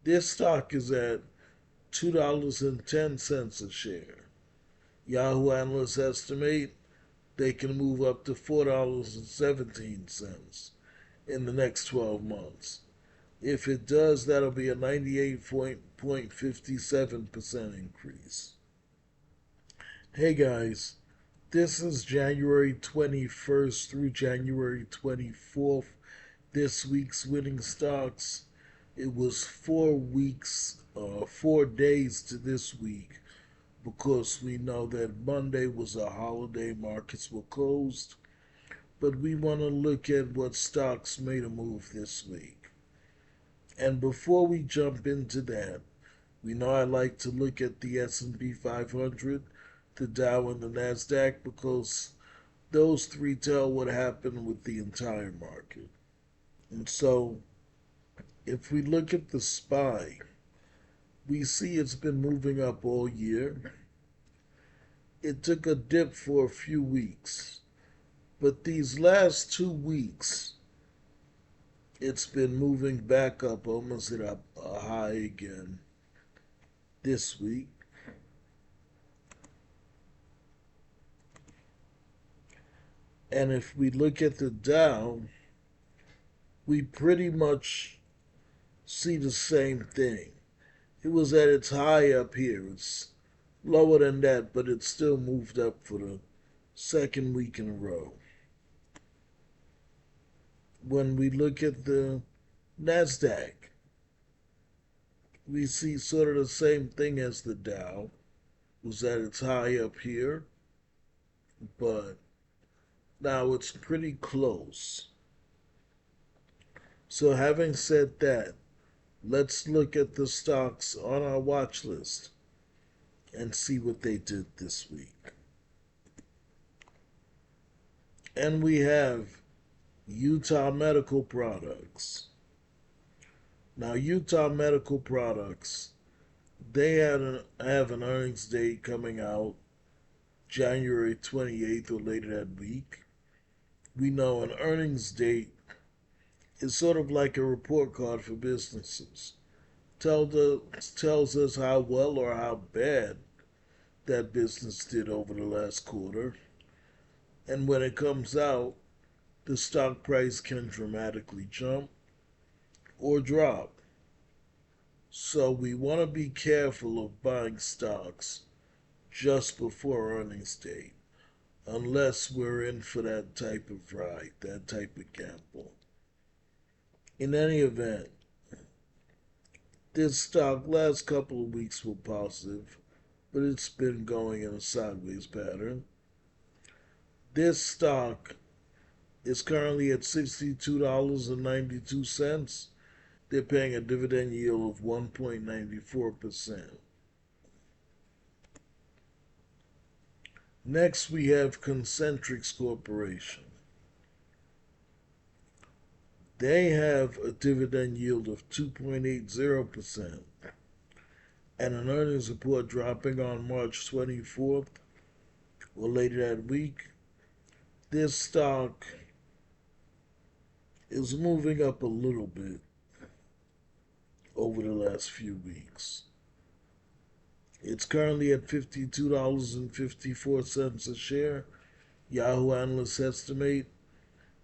This stock is at $2.10 a share. Yahoo analysts estimate they can move up to $4.17 in the next 12 months. If it does, that'll be a 98.57% increase. Hey guys, this is January 21st through January 24th. This week's winning stocks. It was 4 weeks, 4 days to this week because we know that Monday was a holiday, markets were closed. But we want to look at what stocks made a move this week. And before we jump into that, we know I like to look at the S&P 500, the Dow, and the Nasdaq because those three tell what happened with the entire market. And so, if we look at the SPY, we see it's been moving up all year. It took a dip for a few weeks, but these last 2 weeks, it's been moving back up, almost at a high again this week. And if we look at the Dow, we pretty much see the same thing. It was at its high up here. It's lower than that, but it still moved up for the second week in a row. When we look at the NASDAQ, we see sort of the same thing as the Dow. It was at its high up here, but now it's pretty close. So, having said that, let's look at the stocks on our watch list and see what they did this week. And we have Utah Medical Products. Now, Utah Medical Products, they have an earnings date coming out January 28th or later that week. We know an earnings date is sort of like a report card for businesses. Tells us how well or how bad that business did over the last quarter. And when it comes out, the stock price can dramatically jump or drop. So we want to be careful of buying stocks just before earnings date, unless we're in for that type of ride, that type of gamble. In any event, this stock last couple of weeks were positive, but it's been going in a sideways pattern. This stock is currently at $62.92. They're paying a dividend yield of 1.94%. Next, we have Concentrix Corporation. They have a dividend yield of 2.80% and an earnings report dropping on March 24th or later that week. This stock is moving up a little bit over the last few weeks. It's currently at $52.54 a share. Yahoo analysts estimate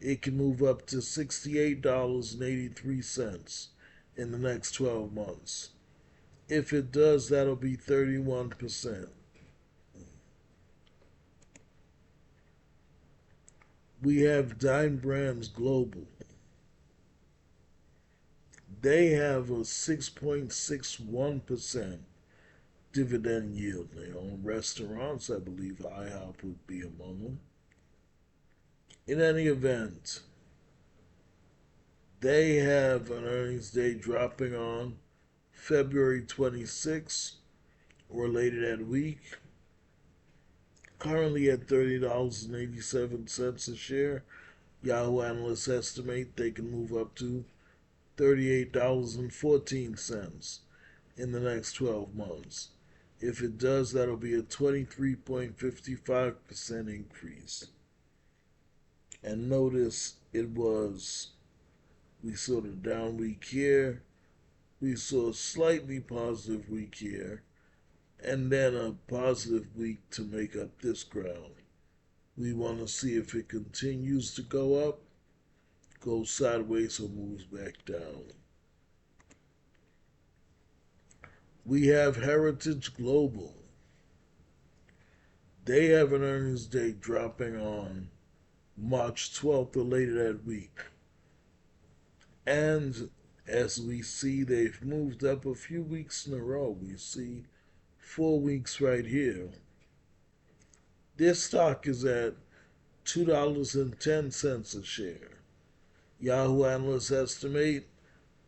it can move up to $68.83 in the next 12 months. If it does, that'll be 31%. We have Dine Brands Global. They have a 6.61% dividend yield. They own restaurants. I believe IHOP would be among them. In any event, they have an earnings day dropping on February 26th or later that week. Currently at $30.87 a share. Yahoo analysts estimate they can move up to $38.14 in the next 12 months. If it does, that'll be a 23.55% increase. And notice we sort of down week here, We saw a slightly positive week here, and then a positive week to make up this ground. We want to see if it continues to go up, goes sideways, or moves back down. We have Heritage Global. They have an earnings date dropping on March 12th or later that week. And as we see, they've moved up a few weeks in a row. We see 4 weeks right here. This stock is at $2.10 a share. Yahoo analysts estimate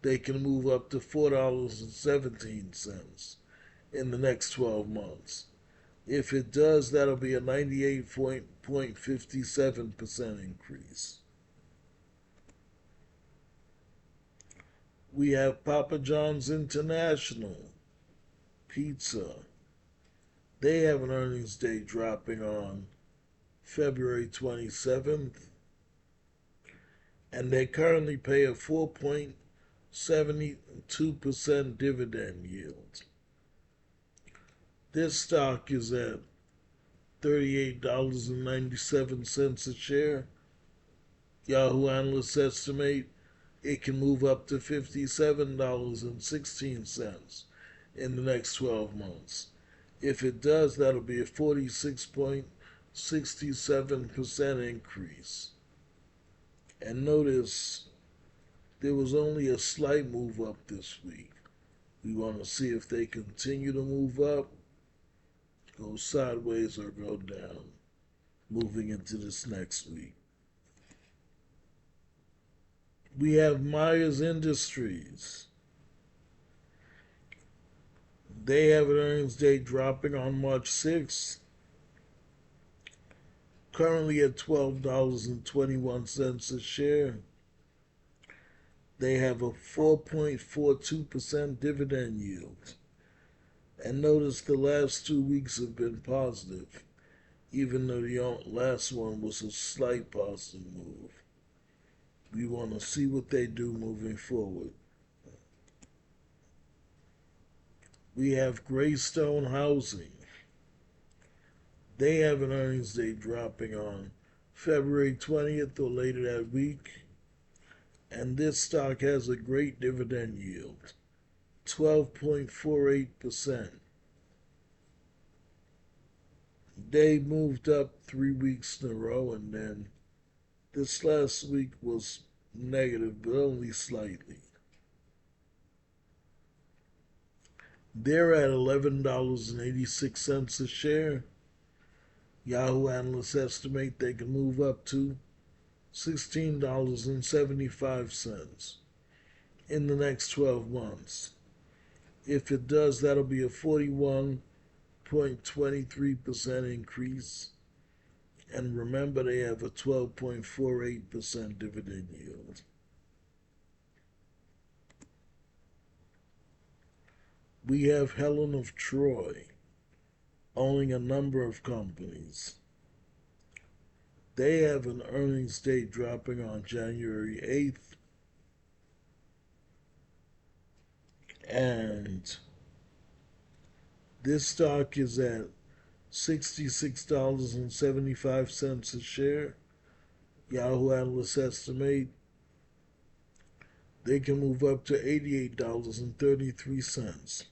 they can move up to $4.17 in the next 12 months. If it does, that'll be a 98.57% increase. We have Papa John's International Pizza. They have an earnings date dropping on February 27th, and they currently pay a 4.72% dividend yield. This stock is at $38.97 a share. Yahoo analysts estimate it can move up to $57.16 in the next 12 months. If it does, that'll be a 46.67% increase. And notice there was only a slight move up this week. We want to see if they continue to move up, go sideways, or go down, moving into this next week. We have Myers Industries. They have an earnings date dropping on March 6th, currently at $12.21 a share. They have a 4.42% dividend yield. And notice the last 2 weeks have been positive, even though the last one was a slight positive move. We want to see what they do moving forward. We have Greystone Housing. They have an earnings date dropping on February 20th or later that week. And this stock has a great dividend yield, 12.48%. They moved up 3 weeks in a row, and then this last week was negative, but only slightly. They're at $11.86 a share. Yahoo analysts estimate they can move up to $16.75 in the next 12 months. If it does, that'll be a 41.23% increase. And remember, they have a 12.48% dividend yield. We have Helen of Troy, owning a number of companies. They have an earnings date dropping on January 8th. And this stock is at $66.75 a share. Yahoo analysts estimate they can move up to $88.33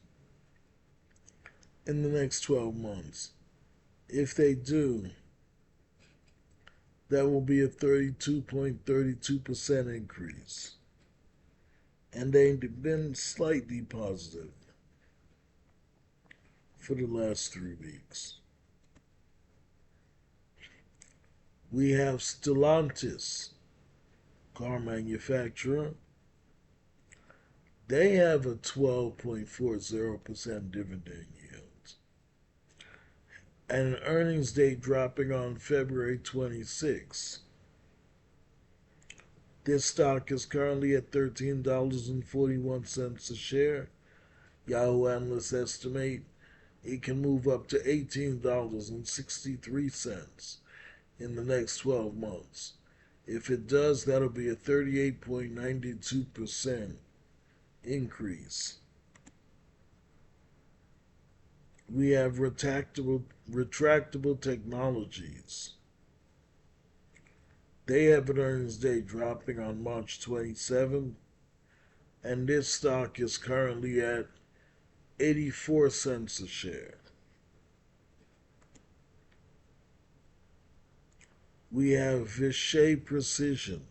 in the next 12 months. If they do, that will be a 32.32% increase. And they've been slightly positive for the last 3 weeks. We have Stellantis, car manufacturer. They have a 12.40% dividend yield. And an earnings date dropping on February 26. This stock is currently at $13.41 a share. Yahoo analysts estimate it can move up to $18.63 in the next 12 months. If it does, that'll be a 38.92% increase. We have retractable technologies. They have an earnings day dropping on March 27th, and this stock is currently at 84 cents a share. We have Vishay Precision.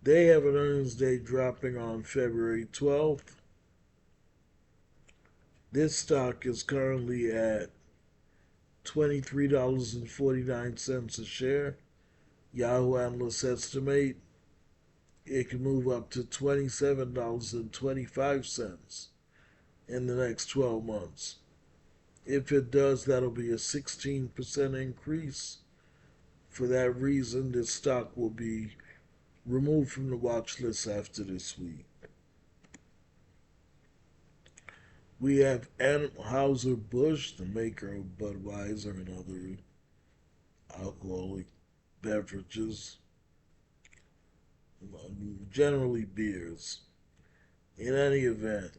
They have an earnings day dropping on February 12th. This stock is currently at $23.49 a share. Yahoo analysts estimate it can move up to $27.25 in the next 12 months. If it does, that'll be a 16% increase. For that reason, this stock will be removed from the watch list after this week. We have Anheuser-Busch, the maker of Budweiser and other alcoholic beverages, generally beers. In any event,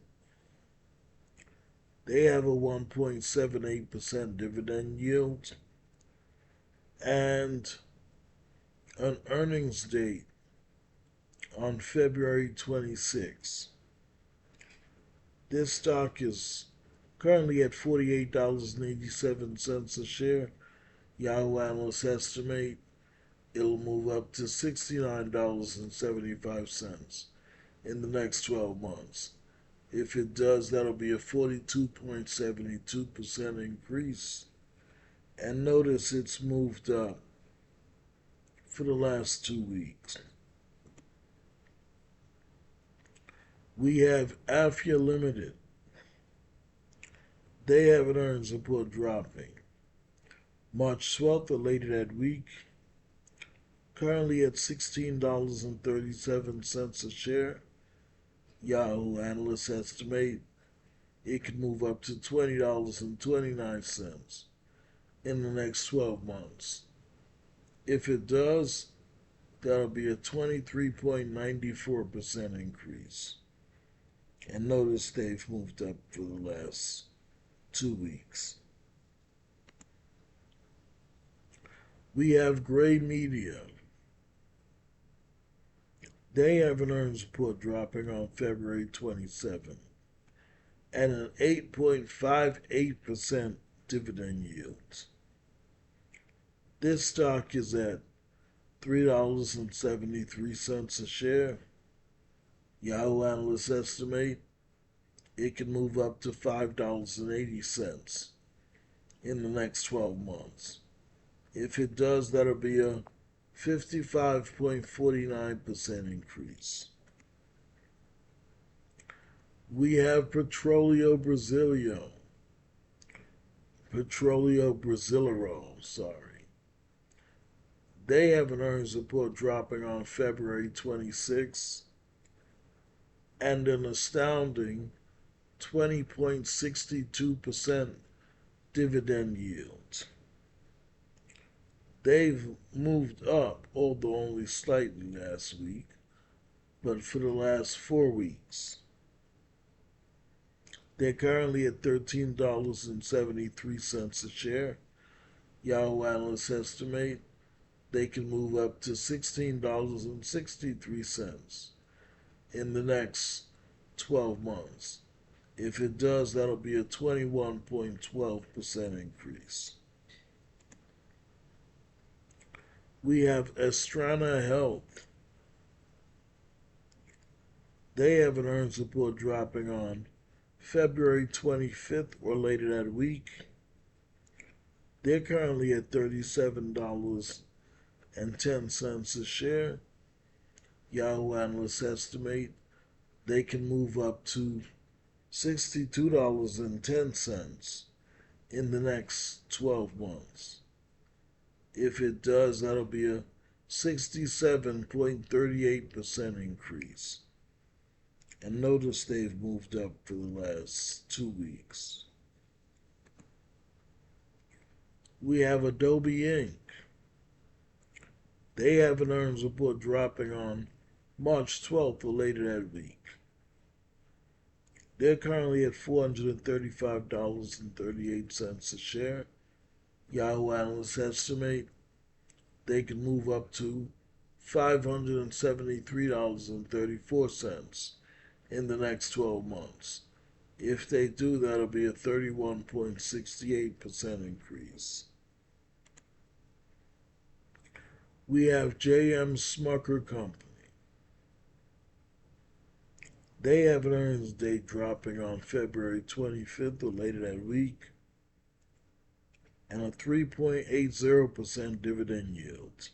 they have a 1.78% dividend yield and an earnings date on February 26. This stock is currently at $48.87 a share. Yahoo analysts estimate it'll move up to $69.75 in the next 12 months. If it does, that'll be a 42.72% increase. And notice it's moved up for the last 2 weeks. We have Afia Limited. They have an earnings report dropping March 12th or later that week, currently at $16.37 a share. Yahoo analysts estimate it could move up to $20.29 in the next 12 months. If it does, that'll be a 23.94% increase. And notice they've moved up for the last 2 weeks. We have Gray Media. They have an earnings report dropping on February 27th and an 8.58% dividend yield. This stock is at $3.73 a share. Yahoo analysts estimate it can move up to $5.80 in the next 12 months. If it does, that'll be a 55.49% increase. We have Petróleo Brasileiro, sorry. They have an earnings report dropping on February 26 and an astounding 20.62% dividend yield. They've moved up, although only slightly last week, but for the last 4 weeks. They're currently at $13.73 a share. Yahoo analysts estimate they can move up to $16.63 in the next 12 months. If it does, that'll be a 21.12% increase. We have Estrana Health. They have an earnings report dropping on February 25th or later that week. They're currently at $37.10 a share. Yahoo analysts estimate they can move up to $62.10 in the next 12 months. If it does, that'll be a 67.38% increase. And notice they've moved up for the last 2 weeks. We have Adobe Inc. They have an earnings report dropping on March 12th or later that week. They're currently at $435.38 a share. Yahoo analysts estimate they can move up to $573.34 in the next 12 months. If they do, that'll be a 31.68% increase. We have J.M. Smucker Company. They have an earnings date dropping on February 25th or later that week, and a 3.80% dividend yield.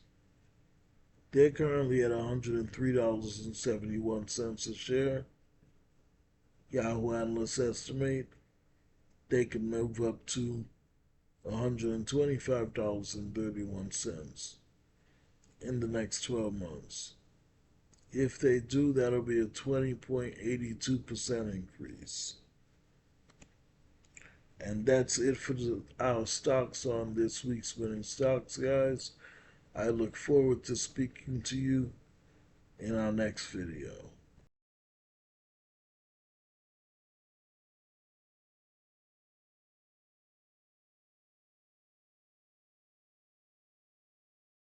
They're currently at $103.71 a share. Yahoo analysts estimate they can move up to $125.31 in the next 12 months. If they do, that'll be a 20.82% increase. And that's it for our stocks on this week's Winning Stocks, guys. I look forward to speaking to you in our next video.